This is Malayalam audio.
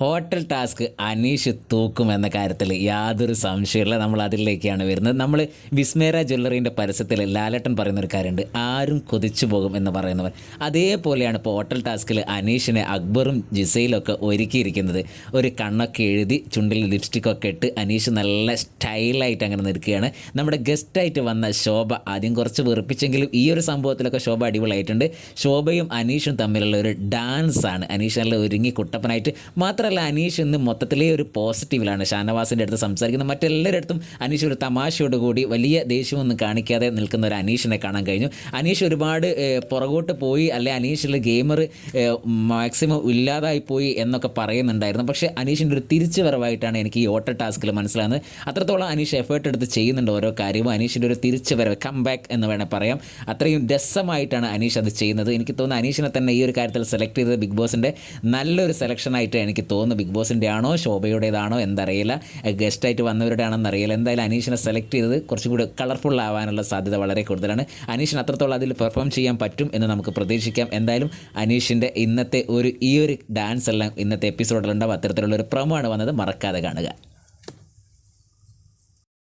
ഹോട്ടൽ ടാസ്ക് അനീഷ് തൂക്കും എന്ന കാര്യത്തിൽ യാതൊരു സംശയമില്ല. നമ്മൾ അതിലേക്കാണ് വരുന്നത്. നമ്മൾ വിസ്മേര ജ്വല്ലറീൻ്റെ പരസ്യത്തിൽ ലാലേട്ടൻ പറയുന്നൊരു കാര്യമുണ്ട്, ആരും കൊതിച്ചു പോകും എന്ന് പറയുന്നവർ. അതേപോലെയാണ് ഇപ്പോൾ ഹോട്ടൽ ടാസ്കിൽ അനീഷിനെ അക്ബറും ജിസയിലൊക്കെ ഒരുക്കിയിരിക്കുന്നത്. ഒരു കണ്ണൊക്കെ എഴുതി ചുണ്ടിൽ ലിപ്സ്റ്റിക്കൊക്കെ ഇട്ട് അനീഷ് നല്ല സ്റ്റൈലായിട്ട് അങ്ങനെ നിൽക്കുകയാണ്. നമ്മുടെ ഗസ്റ്റായിട്ട് വന്ന ശോഭ ആദ്യം കുറച്ച് വെറുപ്പിച്ചെങ്കിലും ഈ ഒരു സംഭവത്തിലൊക്കെ ശോഭ അടിപൊളിയായിട്ടുണ്ട്. ശോഭയും അനീഷും തമ്മിലുള്ള ഒരു ഡാൻസാണ്. അനീഷ് നല്ല ഒരുങ്ങി കുട്ടപ്പനായിട്ട്. മാത്രമല്ല അനീഷ് ഇന്ന് മൊത്തത്തിലേ ഒരു പോസിറ്റീവിലാണ്. ഷാനവാസിൻ്റെ അടുത്ത് സംസാരിക്കുന്ന മറ്റെല്ലാവരുടെ അടുത്തും അനീഷ് ഒരു തമാശയോടുകൂടി വലിയ ദേഷ്യമൊന്നും കാണിക്കാതെ നിൽക്കുന്ന ഒരു അനീഷിനെ കാണാൻ കഴിഞ്ഞു. അനീഷ് ഒരുപാട് പുറകോട്ട് പോയി, അല്ലെ അനീഷിൽ ഗെയിമർ മാക്സിമം ഇല്ലാതായി പോയി എന്നൊക്കെ പറയുന്നുണ്ടായിരുന്നു. പക്ഷേ അനീഷിൻ്റെ ഒരു തിരിച്ചു വരവായിട്ടാണ് എനിക്ക് ഈ ഹോട്ടൽ ടാസ്കിൽ മനസ്സിലാകുന്നത്. അത്രത്തോളം അനീഷ് എഫേർട്ട് എടുത്ത് ചെയ്യുന്നുണ്ട് ഓരോ കാര്യവും. അനീഷിൻ്റെ ഒരു തിരിച്ചു വരവ്, കം ബാക്ക് എന്ന് വേണേൽ പറയാം. അത്രയും രസമായിട്ടാണ് അനീഷ് അത് ചെയ്യുന്നത്. എനിക്ക് തോന്നുന്നു അനീഷിനെ തന്നെ ഈ ഒരു കാര്യത്തിൽ സെലക്ട് ചെയ്തത് ബിഗ് ബോസിൻ്റെ നല്ലൊരു സെലക്ഷനായിട്ട് എനിക്ക് തോന്നുന്നു. ബിഗ് ബോസിൻ്റെ ആണോ ശോഭയുടേതാണോ എന്തറിയില്ല, ഗസ്റ്റായിട്ട് വന്നവരുടെ ആണെന്ന് അറിയില്ല. എന്തായാലും അനീഷിനെ സെലക്ട് ചെയ്തത് കുറച്ചും കൂടി കളർഫുൾ ആവാനുള്ള സാധ്യത വളരെ കൂടുതലാണ്. അനീഷിന് അത്രത്തോളം അതിൽ പെർഫോം ചെയ്യാൻ പറ്റും എന്ന് നമുക്ക് പ്രതീക്ഷിക്കാം. എന്തായാലും അനീഷിൻ്റെ ഇന്നത്തെ ഈ ഒരു ഡാൻസ് എല്ലാം ഇന്നത്തെ എപ്പിസോഡിലുണ്ടാവും. അത്തരത്തിലുള്ളൊരു പ്രൊമോ ആണ് വന്നത്, മറക്കാതെ കാണുക.